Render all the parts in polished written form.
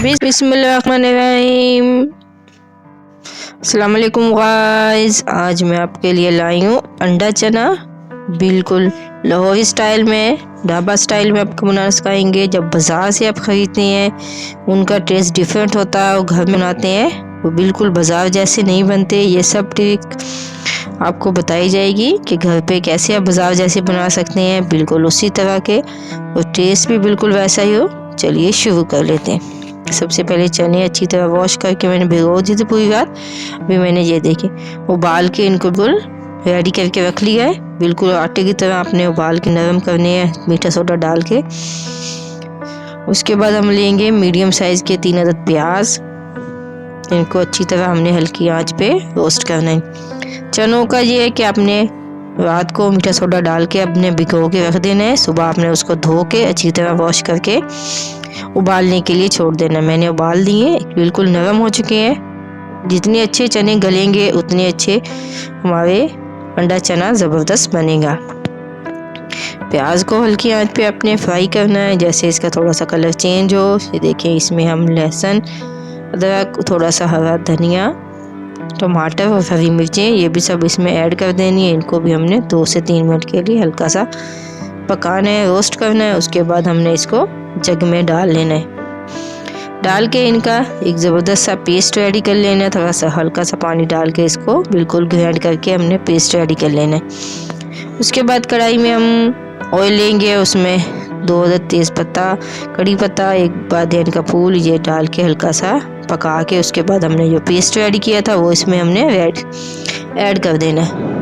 बिस्मिल्लाहिर्रहमानिर्रहीम। अस्सलाम वालेकुम गाइस, आज मैं आपके लिए लाई हूँ अंडा चना, बिल्कुल लाहौरी स्टाइल में, ढाबा स्टाइल में आपको बनाना सिखाएंगे। जब बाज़ार से आप ख़रीदते हैं उनका टेस्ट डिफरेंट होता है, और घर में बनाते हैं वो बिल्कुल बाज़ार जैसे नहीं बनते। ये सब ट्रिक आपको बताई जाएगी कि घर पे कैसे आप बाज़ार जैसे बना सकते हैं, बिल्कुल उसी तरह के, और टेस्ट भी बिल्कुल वैसा ही हो। चलिए शुरू कर लेते हैं। सबसे पहले चने अच्छी तरह वॉश करके मैंने भिगो दी थी पूरी रात। अभी मैंने ये देखे उबाल के इनको बिल्कुल रेडी करके रख लिया है। बिल्कुल आटे की तरह आपने उबाल के नरम करने हैं मीठा सोडा डाल के। उसके बाद हम लेंगे मीडियम साइज के 3 अदद प्याज। इनको अच्छी तरह हमने हल्की आंच पे रोस्ट करना है। चनों का ये है कि आपने रात को मीठा सोडा डाल के अपने भिगो के रख देना है। सुबह आपने उसको धो के अच्छी तरह वॉश करके उबालने के लिए छोड़ देना। मैंने उबाल दिए, बिल्कुल नरम हो चुके हैं। जितने अच्छे चने गलेंगे उतने अच्छे हमारे अंडा चना ज़बरदस्त बनेगा। प्याज को हल्की आंच पे अपने फ्राई करना है, जैसे इसका थोड़ा सा कलर चेंज हो। ये देखें, इसमें हम लहसुन, अदरक, थोड़ा सा हरा धनिया, टमाटर और हरी मिर्चें ये भी सब इसमें ऐड कर देनी है। इनको भी हमने 2 से 3 मिनट के लिए हल्का सा पकाना है, रोस्ट करना है। उसके बाद हमने इसको जग में डाल लेना है। डाल के इनका एक ज़बरदस्त सा पेस्ट रेडी कर लेना है। थोड़ा सा हल्का सा पानी डाल के इसको बिल्कुल ग्राइंड करके हमने पेस्ट रेडी कर लेना है। उसके बाद कढ़ाई में हम ऑयल लेंगे, उसमें 2 अदद तेज़ पत्ता, कड़ी पत्ता, 1 बादियान का फूल ये डाल के हल्का सा पका के उसके बाद हमने जो पेस्ट रेडी किया था वो इसमें हमने ऐड कर देना है।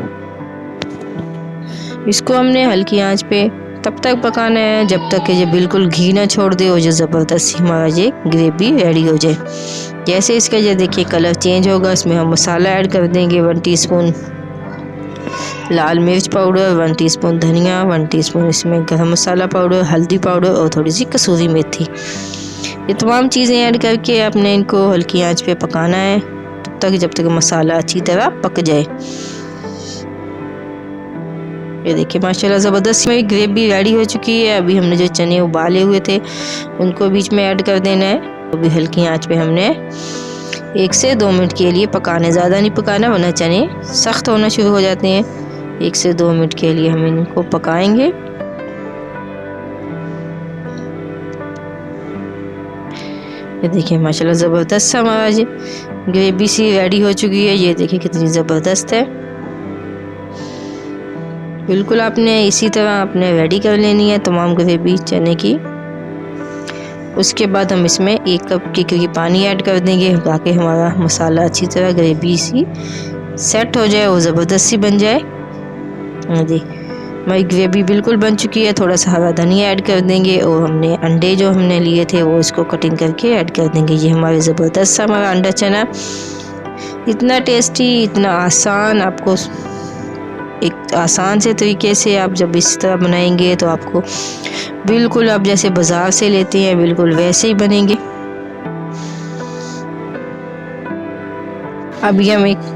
इसको हमने हल्की आंच पे तब तक पकाना है जब तक कि ये बिल्कुल घी ना छोड़ दे और जो ज़बरदस्त हमारा ये ग्रेवी रेडी हो जाए। जैसे इसका ये देखिए कलर चेंज होगा, इसमें हम मसाला ऐड कर देंगे। 1 टीस्पून लाल मिर्च पाउडर, 1 टीस्पून धनिया, 1 टीस्पून इसमें गरम मसाला पाउडर, हल्दी पाउडर और थोड़ी सी कसूरी मेथी। ये तमाम चीज़ें ऐड करके आपने इनको हल्की आंच पे पकाना है तब तक जब तक मसाला अच्छी तरह पक जाए। ये देखिए माशाल्लाह ज़बरदस्त मेरी ग्रेवी रेडी हो चुकी है। अभी हमने जो चने उबाले हुए थे उनको बीच में ऐड कर देना है। अभी हल्की आंच पे हमने 1 से 2 मिनट के लिए पकाना है, ज़्यादा नहीं पकाना वरना चने सख्त होना शुरू हो जाते हैं। 1 से 2 मिनट के लिए हम इनको पकाएंगे। ये देखिए माशाल्लाह ज़बरदस्त हमारा ये ग्रेवी सी रेडी हो चुकी है। ये देखिए कितनी ज़बरदस्त है। बिल्कुल आपने इसी तरह आपने रेडी कर लेनी है तमाम ग्रेवी चने की। उसके बाद हम इसमें 1 कप की पानी ऐड कर देंगे ताकि हमारा मसाला अच्छी तरह ग्रेवी सी सेट हो जाए और ज़बरदस्त सी बन जाए। जी हमारी ग्रेवी बिल्कुल बन चुकी है। थोड़ा सा हरा धनिया ऐड कर देंगे और हमने अंडे जो हमने लिए थे वो इसको कटिंग करके ऐड कर देंगे। ये हमारे ज़बरदस्त हमारा अंडा चना, इतना टेस्टी, इतना आसान। आपको एक आसान से तरीके से आप जब इस तरह बनाएंगे तो आपको बिल्कुल आप जैसे बाज़ार से लेते हैं बिल्कुल वैसे ही बनेंगे। अभी हम एक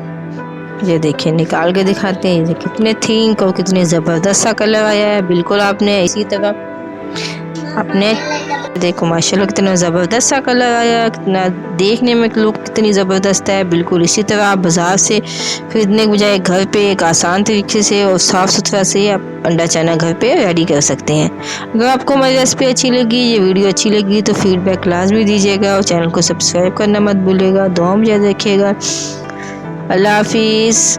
ये देखिए निकाल के दिखाते हैं, ये कितने थिक और कितने ज़बरदस्त सा कलर आया है। बिल्कुल आपने इसी तरह अपने देखो माशाल्लाह कितना ज़बरदस्त सा कलर आया, कितना देखने में लुक कितनी ज़बरदस्त है। बिल्कुल इसी तरह आप बाज़ार से ख़रीदने के बजाय घर पे एक आसान तरीके से और साफ़ सुथरा से आप अंडा चना घर पे रेडी कर सकते हैं। अगर आपको हमारी रेसिपी अच्छी लगी, ये वीडियो अच्छी लगी तो फीडबैक लाजमी दीजिएगा और चैनल को सब्सक्राइब करना मत भूलिएगा। दुआ में याद रखिएगा। अल्लाह हाफिज़।